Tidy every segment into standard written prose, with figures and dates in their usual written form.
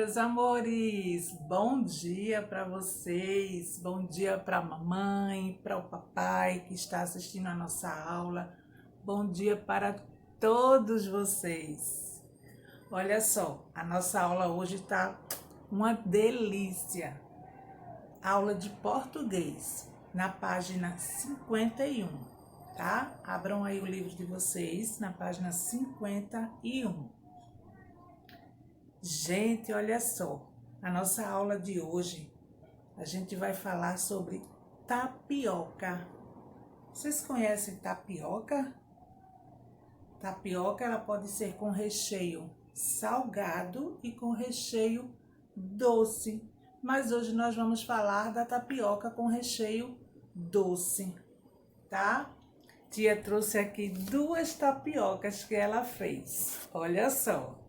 meus amores! Bom dia para vocês, bom dia para a mamãe, para o papai que está assistindo a nossa aula, bom dia para todos vocês. Olha só, a nossa aula hoje está uma delícia. Aula de português, na página 51, tá? Abram aí o livro de vocês, na página 51. Gente, olha só, a nossa aula de hoje, a gente vai falar sobre tapioca. Vocês conhecem tapioca? Tapioca, ela pode ser com recheio salgado e com recheio doce. Mas hoje nós vamos falar da tapioca com recheio doce, tá? Tia trouxe aqui 2 tapiocas que ela fez. Olha só.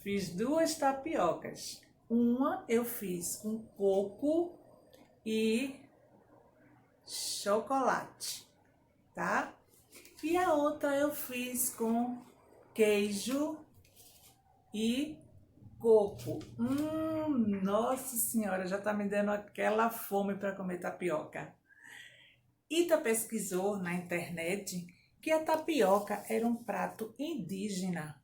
Fiz 2 tapiocas. Uma eu fiz com coco e chocolate, tá? E a outra eu fiz com queijo e coco. Nossa senhora, já tá me dando aquela fome para comer tapioca. Ita pesquisou na internet que a tapioca era um prato indígena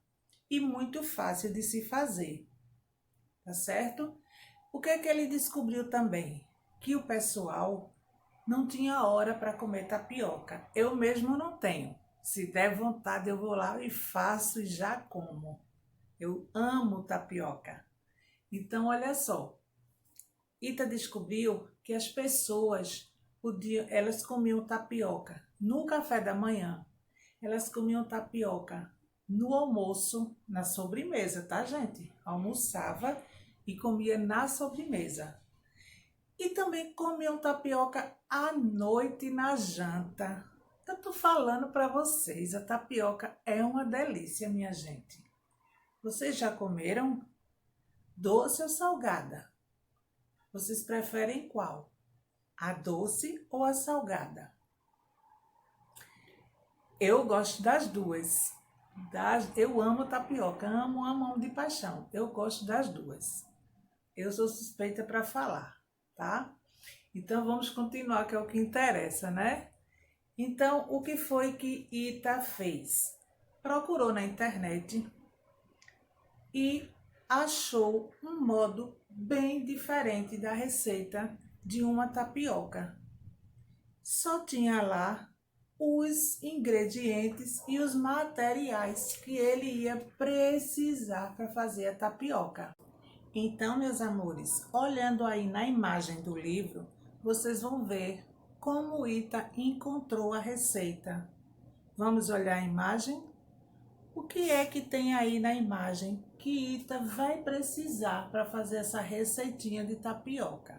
e muito fácil de se fazer, tá certo? O que é que ele descobriu também? Que o pessoal não tinha hora para comer tapioca. Eu mesmo não tenho. Se der vontade, eu vou lá e faço e já como. Eu amo tapioca. Então, olha só. Ita descobriu que as pessoas elas comiam tapioca no café da manhã. Elas comiam tapioca no almoço, na sobremesa, tá, gente? Almoçava e comia na sobremesa. E também comiam tapioca à noite na janta. Eu tô falando para vocês, a tapioca é uma delícia, minha gente. Vocês já comeram? Doce ou salgada? Vocês preferem qual? A doce ou a salgada? Eu gosto das duas. Eu amo tapioca, amo de paixão. Eu gosto das duas. Eu sou suspeita para falar, tá? Então vamos continuar, que é o que interessa, né? Então, o que foi que Ita fez? Procurou na internet e achou um modo bem diferente da receita de uma tapioca. Só tinha lá os ingredientes e os materiais que ele ia precisar para fazer a tapioca. Então, meus amores, olhando aí na imagem do livro, vocês vão ver como Ita encontrou a receita. Vamos olhar a imagem? O que é que tem aí na imagem que Ita vai precisar para fazer essa receitinha de tapioca?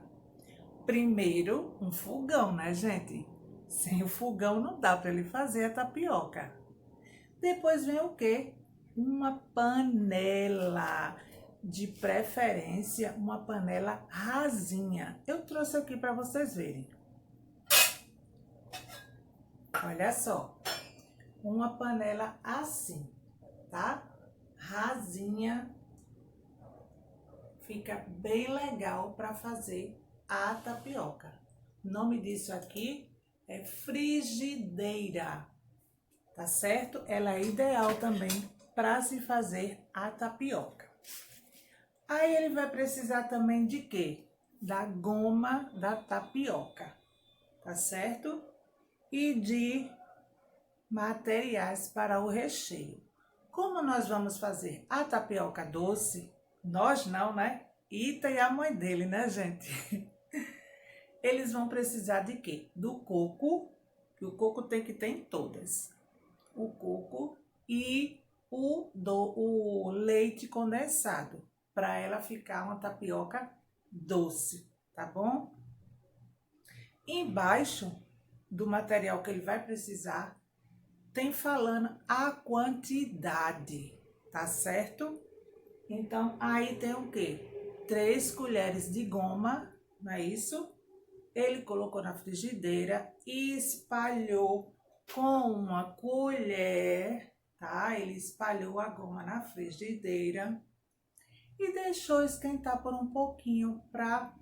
Primeiro, um fogão, né, gente? Sem o fogão não dá para ele fazer a tapioca. Depois vem o quê? Uma panela. De preferência, uma panela rasinha. Eu trouxe aqui para vocês verem. Olha só. Uma panela assim, tá? Rasinha. Fica bem legal para fazer a tapioca. O nome disso aqui é frigideira, tá certo? Ela é ideal também para se fazer a tapioca. Aí ele vai precisar também de quê? Da goma da tapioca, tá certo? E de materiais para o recheio. Como nós vamos fazer a tapioca doce, nós não, né? Ita e a mãe dele, né, gente? Eles vão precisar de quê? Do coco, que o coco tem que ter em todas. O coco e o leite condensado, para ela ficar uma tapioca doce, tá bom? Embaixo do material que ele vai precisar, tem falando a quantidade, tá certo? Então, aí tem o quê? 3 colheres de goma, não é isso? Ele colocou na frigideira e espalhou com uma colher, tá? Ele espalhou a goma na frigideira. e deixou esquentar por um pouquinho para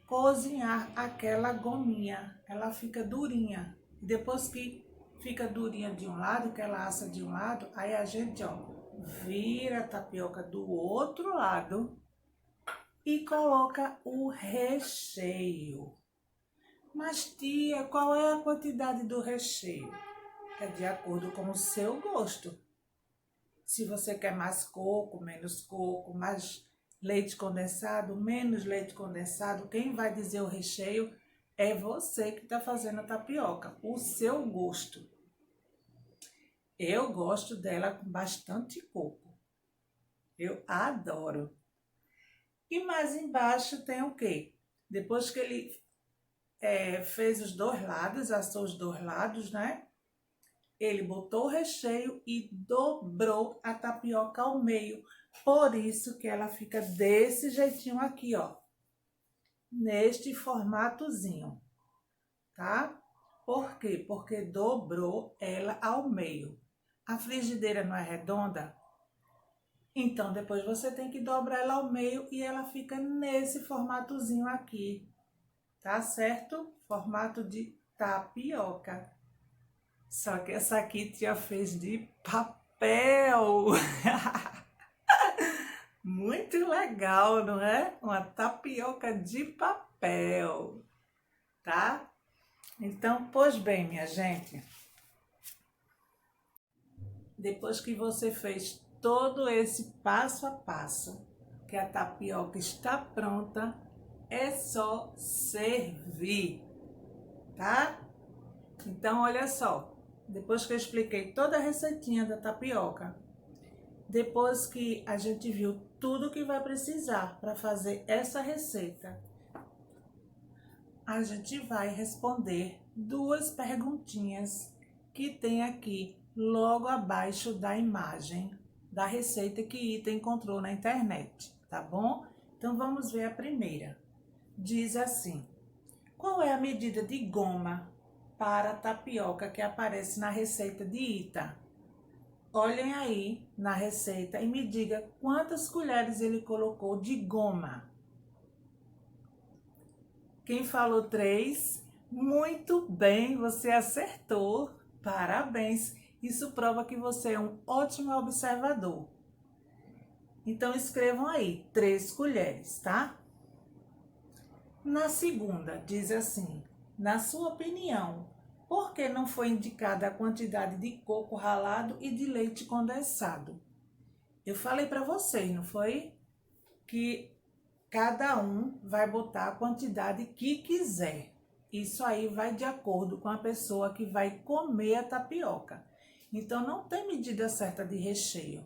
cozinhar aquela gominha. Ela fica durinha. Depois que fica durinha de um lado, que ela assa de um lado, aí a gente, ó, vira a tapioca do outro lado e coloca o recheio. Mas, tia, qual é a quantidade do recheio? É de acordo com o seu gosto. Se você quer mais coco, mais leite condensado, menos leite condensado, quem vai dizer o recheio é você que está fazendo a tapioca, o seu gosto. Eu gosto dela com bastante coco. Eu adoro. E mais embaixo tem o quê? Depois que ele fez os dois lados, assou os dois lados, né? Ele botou o recheio e dobrou a tapioca ao meio. Por isso que ela fica desse jeitinho aqui, ó. Neste formatozinho, tá? Por quê? Porque dobrou ela ao meio. A frigideira não é redonda? Então, depois você tem que dobrar ela ao meio e ela fica nesse formatozinho aqui. Tá certo? Formato de tapioca. Só que essa aqui tia fez de papel. Muito legal, não é? Uma tapioca de papel, tá? Então, pois bem, minha gente. Depois que você fez todo esse passo a passo, que a tapioca está pronta, é só servir, tá? Então, olha só. Depois que eu expliquei toda a receitinha da tapioca, depois que a gente viu tudo que vai precisar para fazer essa receita, a gente vai responder duas perguntinhas que tem aqui logo abaixo da imagem da receita que Ita encontrou na internet, tá bom? Então vamos ver a primeira. Diz assim: qual é a medida de goma para a tapioca que aparece na receita de Ita? Olhem aí na receita e me diga quantas colheres ele colocou de goma. Quem falou 3? Muito bem, você acertou. Parabéns. Isso prova que você é um ótimo observador. Então escrevam aí, 3 colheres, tá? Na segunda, diz assim: na sua opinião, por que não foi indicada a quantidade de coco ralado e de leite condensado? Eu falei para vocês, não foi? Que cada um vai botar a quantidade que quiser. Isso aí vai de acordo com a pessoa que vai comer a tapioca. Então, não tem medida certa de recheio.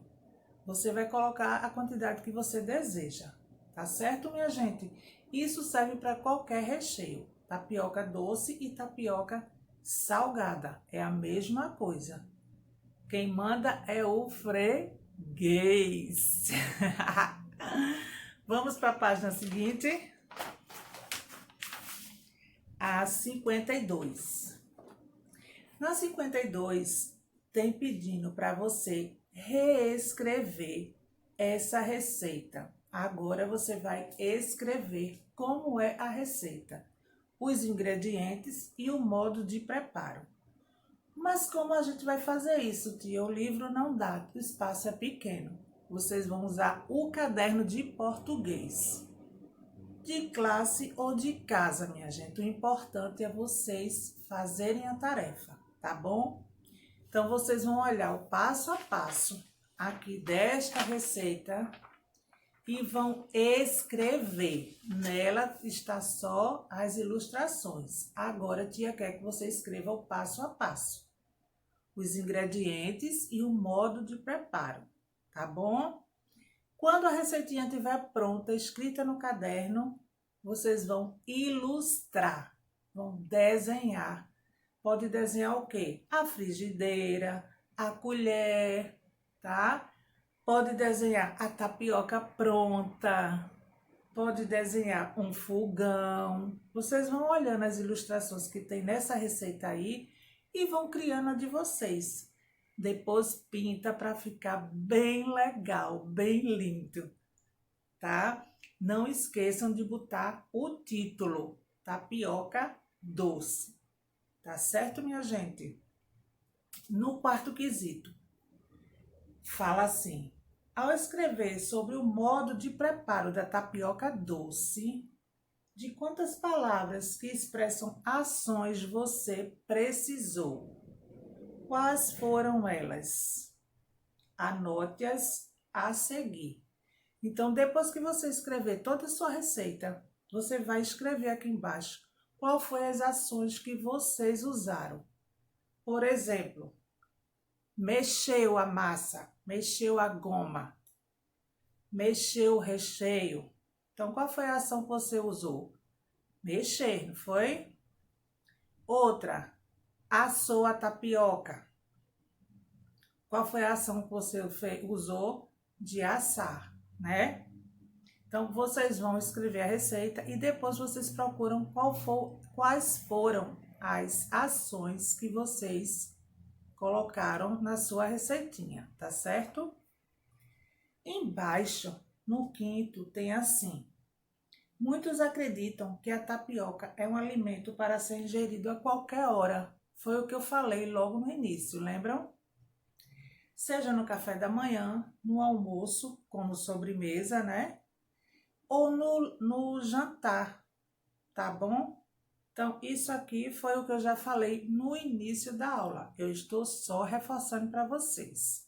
Você vai colocar a quantidade que você deseja. Tá certo, minha gente? Isso serve para qualquer recheio. Tapioca doce e tapioca salgada. É a mesma coisa. Quem manda é o freguês. Vamos para a página seguinte. A 52. Na 52, tem pedindo para você reescrever essa receita. Agora você vai escrever como é a receita, os ingredientes e o modo de preparo. Mas como a gente vai fazer isso, tia? O livro não dá, o espaço é pequeno. Vocês vão usar o caderno de português, de classe ou de casa, minha gente. O importante é vocês fazerem a tarefa, tá bom? Então, vocês vão olhar o passo a passo aqui desta receita e vão escrever. Nela está só as ilustrações. Agora, a tia quer que você escreva o passo a passo, os ingredientes e o modo de preparo, tá bom? Quando a receitinha estiver pronta, escrita no caderno, vocês vão ilustrar, vão desenhar. Pode desenhar o quê? A frigideira, a colher, tá? Pode desenhar a tapioca pronta, pode desenhar um fogão. Vocês vão olhando as ilustrações que tem nessa receita aí e vão criando a de vocês. Depois pinta para ficar bem legal, bem lindo, tá? Não esqueçam de botar o título, tapioca doce. Tá certo, minha gente? No quarto quesito, fala assim: ao escrever sobre o modo de preparo da tapioca doce, de quantas palavras que expressam ações você precisou? Quais foram elas? Anote-as a seguir. Então, depois que você escrever toda a sua receita, você vai escrever aqui embaixo qual foi as ações que vocês usaram. Por exemplo, mexeu a massa, mexeu a goma, mexeu o recheio. Então, qual foi a ação que você usou? Mexer, não foi? Outra, assou a tapioca. Qual foi a ação que você usou de assar, né? Então, vocês vão escrever a receita e depois vocês procuram quais foram as ações que vocês colocaram na sua receitinha, tá certo? Embaixo, no quinto, tem assim: muitos acreditam que a tapioca é um alimento para ser ingerido a qualquer hora. Foi o que eu falei logo no início, lembram? Seja no café da manhã, no almoço, como sobremesa, né? Ou no jantar, tá bom? Então, isso aqui foi o que eu já falei no início da aula. Eu estou só reforçando para vocês.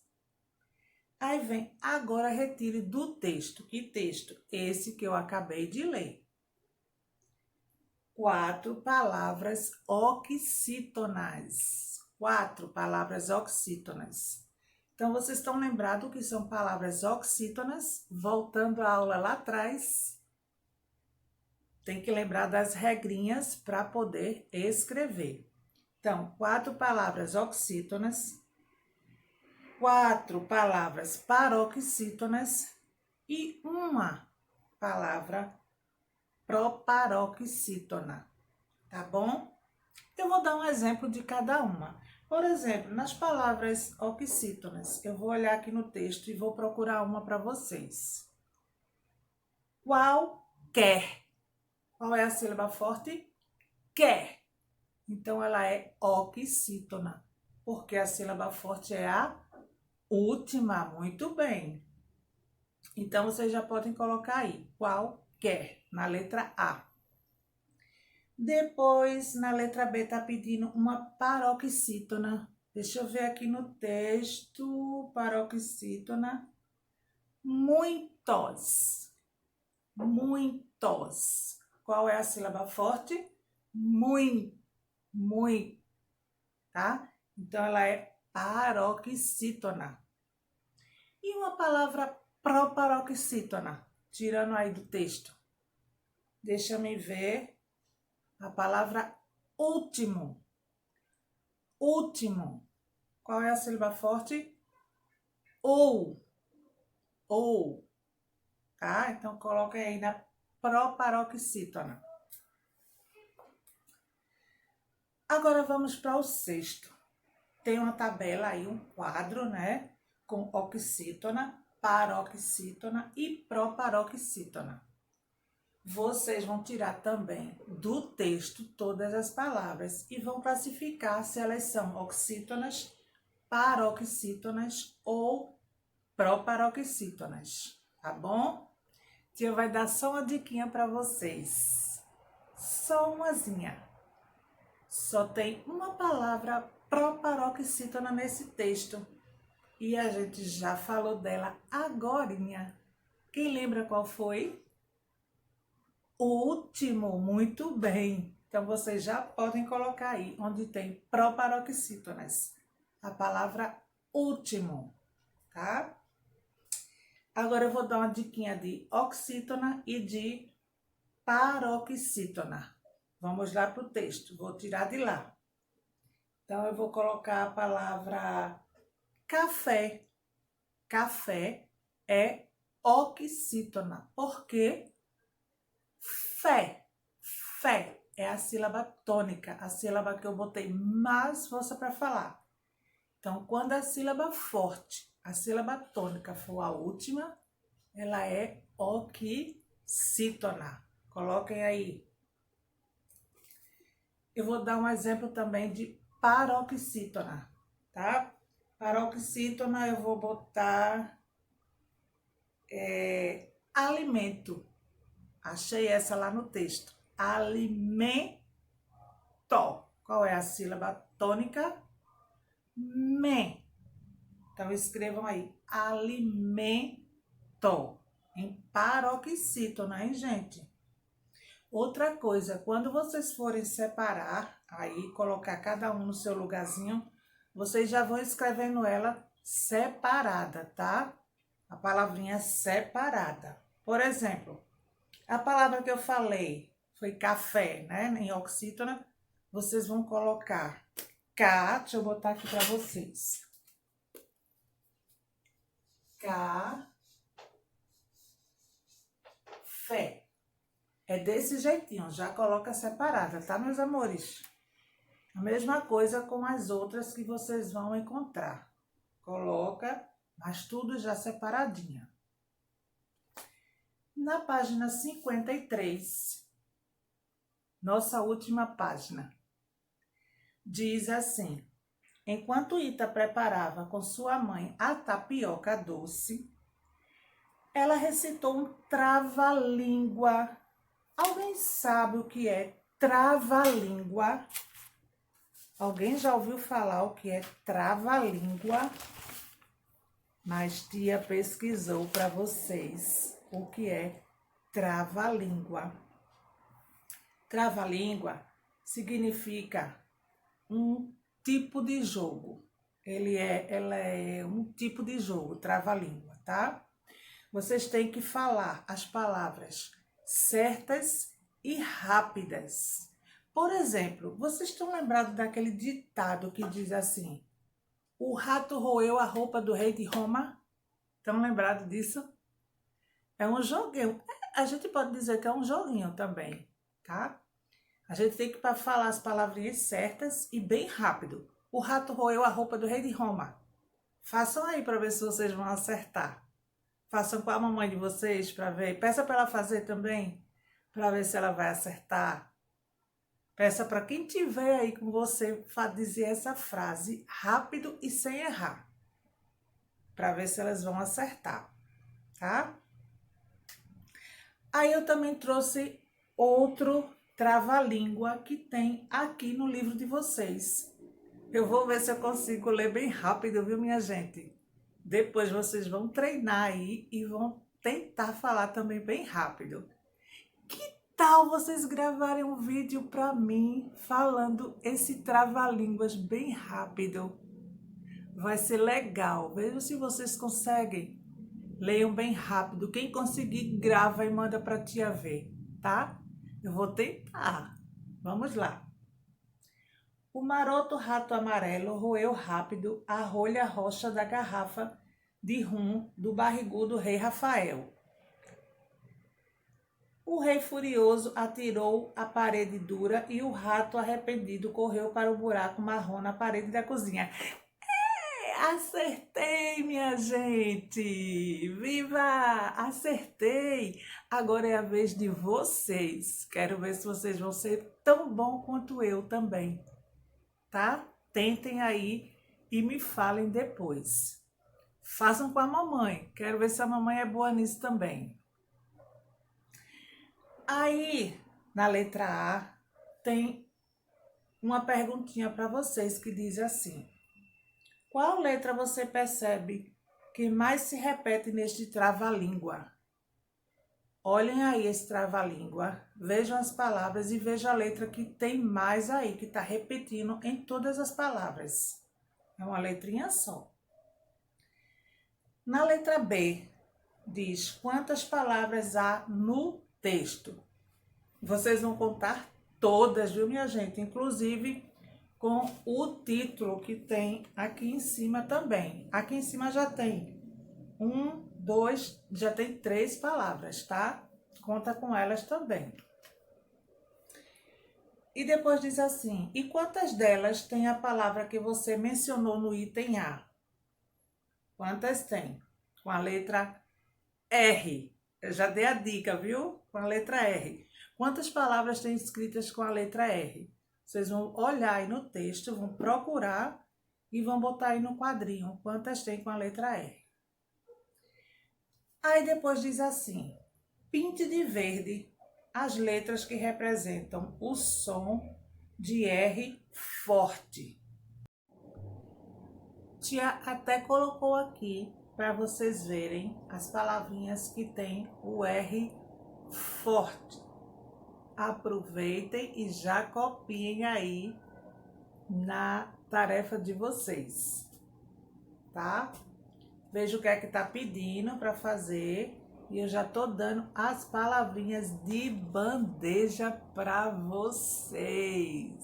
Aí vem, agora retire do texto. Que texto? Esse que eu acabei de ler. 4 palavras oxítonas. 4 palavras oxítonas. Então, vocês estão lembrados que são palavras oxítonas? Voltando à aula lá atrás, tem que lembrar das regrinhas para poder escrever. Então, 4 palavras oxítonas, 4 palavras paroxítonas e uma palavra proparoxítona, tá bom? Eu vou dar um exemplo de cada uma. Por exemplo, nas palavras oxítonas, eu vou olhar aqui no texto e vou procurar uma para vocês. Qualquer. Qual é a sílaba forte? Quer. Então, ela é oxítona, porque a sílaba forte é a última. Muito bem. Então, vocês já podem colocar aí, qualquer, na letra A. Depois, na letra B, tá pedindo uma paroxítona. Deixa eu ver aqui no texto, paroxítona. Muitos. Muitos. Qual é a sílaba forte? Muito. Muito, tá? Então, ela é paroxítona. E uma palavra proparoxítona, tirando aí do texto. Deixa-me ver a palavra último. Último. Qual é a sílaba forte? Ou. Ou. Tá? Então, coloca aí na proparoxítona. Agora vamos para o sexto. Tem uma tabela aí, um quadro, né? Com oxítona, paroxítona e proparoxítona. Vocês vão tirar também do texto todas as palavras e vão classificar se elas são oxítonas, paroxítonas ou proparoxítonas, tá bom? Tia vai dar só uma diquinha para vocês. Só umazinha. Só tem uma palavra proparoxítona nesse texto. E a gente já falou dela agorinha. Quem lembra qual foi? Último, muito bem. Então, vocês já podem colocar aí, onde tem proparoxítonas, a palavra último, tá? Agora eu vou dar uma diquinha de oxítona e de paroxítona. Vamos lá para o texto, vou tirar de lá. Então, eu vou colocar a palavra café. Café é oxítona. Por quê? Fé. Fé é a sílaba tônica, a sílaba que eu botei mais força para falar. Então, quando a sílaba forte, a sílaba tônica for a última, ela é oxítona. Coloquem aí. Eu vou dar um exemplo também de paroxítona, tá? Paroxítona eu vou botar alimento. Achei essa lá no texto. Alimento. Qual é a sílaba tônica? Me. Então escrevam aí. Alimento. Em paroxítona, hein, gente? Outra coisa, quando vocês forem separar, aí colocar cada um no seu lugarzinho, vocês já vão escrevendo ela separada, tá? A palavrinha separada. Por exemplo, a palavra que eu falei foi café, né? Em oxítona, vocês vão colocar K, deixa eu botar aqui para vocês. Café. É desse jeitinho, já coloca separada, tá, meus amores? A mesma coisa com as outras que vocês vão encontrar. Coloca, mas tudo já separadinha. Na página 53, nossa última página, diz assim: enquanto Ita preparava com sua mãe a tapioca doce, ela recitou um trava-língua. Alguém sabe o que é trava-língua? Alguém já ouviu falar o que é trava-língua? Mas tia pesquisou para vocês o que é trava-língua. Trava-língua significa um tipo de jogo. Ela é um tipo de jogo, trava-língua, tá? Vocês têm que falar as palavras certas e rápidas. Por exemplo, vocês estão lembrados daquele ditado que diz assim: o rato roeu a roupa do rei de Roma? Estão lembrados disso? É um joguinho. A gente pode dizer que é um joguinho também, tá? A gente tem que falar as palavrinhas certas e bem rápido. O rato roeu a roupa do rei de Roma. Façam aí para ver se vocês vão acertar. Façam com a mamãe de vocês para ver. Peça para ela fazer também, para ver se ela vai acertar. Peça para quem tiver aí com você dizer essa frase rápido e sem errar, para ver se elas vão acertar, tá? Aí eu também trouxe outro trava-língua que tem aqui no livro de vocês. Eu vou ver se eu consigo ler bem rápido, viu, minha gente? Depois vocês vão treinar aí e vão tentar falar também bem rápido. Que tal vocês gravarem um vídeo para mim falando esse trava-línguas bem rápido? Vai ser legal. Vejam se vocês conseguem. Leiam bem rápido. Quem conseguir, grava e manda para a tia ver, tá? Eu vou tentar. Vamos lá. O maroto rato amarelo roeu rápido a rolha roxa da garrafa de rum do barrigudo rei Rafael. O rei furioso atirou a parede dura e o rato arrependido correu para o buraco marrom na parede da cozinha. Acertei, minha gente! Viva! Acertei! Agora é a vez de vocês. Quero ver se vocês vão ser tão bom quanto eu também, tá? Tentem aí e me falem depois. Façam com a mamãe. Quero ver se a mamãe é boa nisso também. Aí, na letra A, tem uma perguntinha para vocês que diz assim: qual letra você percebe que mais se repete neste trava-língua? Olhem aí esse trava-língua, vejam as palavras e vejam a letra que tem mais aí, que está repetindo em todas as palavras. É uma letrinha só. Na letra B, diz quantas palavras há no texto. Vocês vão contar todas, viu, minha gente? Inclusive com o título que tem aqui em cima também. Aqui em cima já tem 3 palavras, tá? Conta com elas também. E depois diz assim: e quantas delas tem a palavra que você mencionou no item A? Quantas tem? Com a letra R. Eu já dei a dica, viu? Com a letra R. Quantas palavras tem escritas com a letra R? Vocês vão olhar aí no texto, vão procurar e vão botar aí no quadrinho quantas tem com a letra R. Aí depois diz assim: pinte de verde as letras que representam o som de R forte. Tia até colocou aqui para vocês verem as palavrinhas que tem o R forte. Aproveitem e já copiem aí na tarefa de vocês, tá? Veja o que é que tá pedindo para fazer e eu já tô dando as palavrinhas de bandeja para vocês.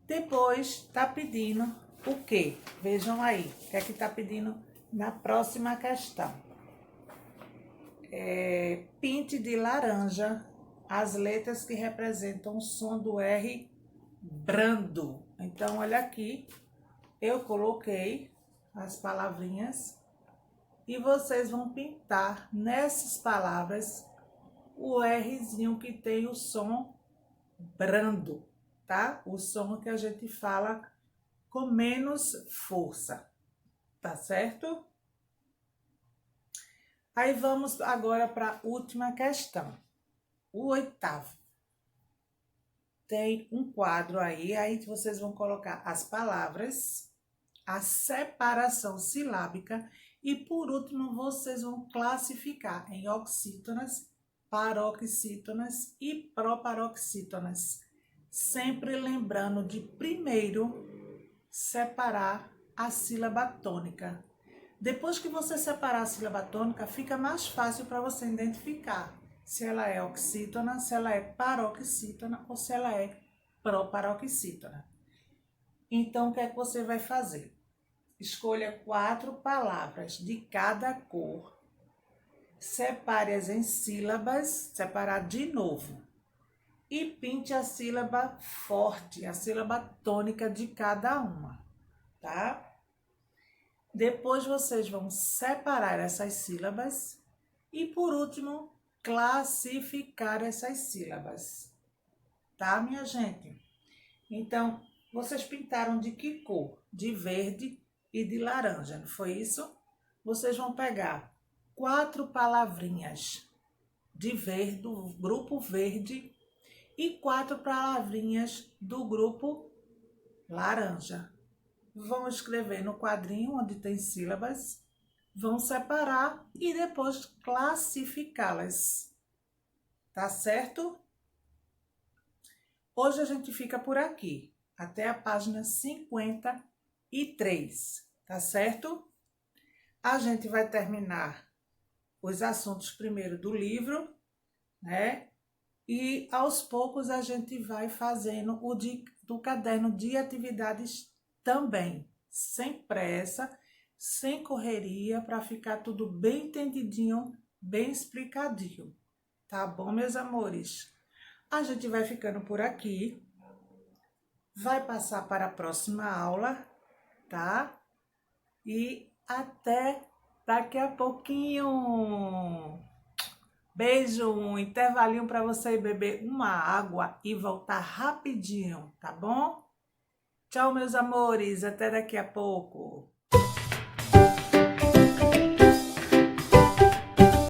Depois tá pedindo o quê? Vejam aí, o que é que tá pedindo na próxima questão. Pinte de laranja as letras que representam o som do R brando. Então, olha aqui, eu coloquei as palavrinhas e vocês vão pintar nessas palavras o Rzinho que tem o som brando, tá? O som que a gente fala com menos força, tá certo? Aí vamos agora para a última questão, o oitavo. Tem um quadro aí vocês vão colocar as palavras, a separação silábica e, por último, vocês vão classificar em oxítonas, paroxítonas e proparoxítonas. Sempre lembrando de primeiro separar a sílaba tônica. Depois que você separar a sílaba tônica, fica mais fácil para você identificar se ela é oxítona, se ela é paroxítona ou se ela é proparoxítona. Então, o que é que você vai fazer? Escolha 4 palavras de cada cor, separe-as em sílabas, separar de novo, e pinte a sílaba forte, a sílaba tônica de cada uma, tá? Depois vocês vão separar essas sílabas e, por último, classificar essas sílabas, tá, minha gente? Então, vocês pintaram de que cor? De verde e de laranja, não foi isso? Vocês vão pegar 4 palavrinhas de verde, do grupo verde, e 4 palavrinhas do grupo laranja. Vão escrever no quadrinho onde tem sílabas, vão separar e depois classificá-las. Tá certo? Hoje a gente fica por aqui, até a página 53, tá certo? A gente vai terminar os assuntos primeiro do livro, né? E aos poucos a gente vai fazendo o do caderno de atividades também, sem pressa, sem correria, para ficar tudo bem entendidinho, bem explicadinho. Tá bom, meus amores? A gente vai ficando por aqui. Vai passar para a próxima aula, tá? E até daqui a pouquinho. Beijo, um intervalinho para você ir beber uma água e voltar rapidinho, tá bom? Tchau, meus amores, até daqui a pouco.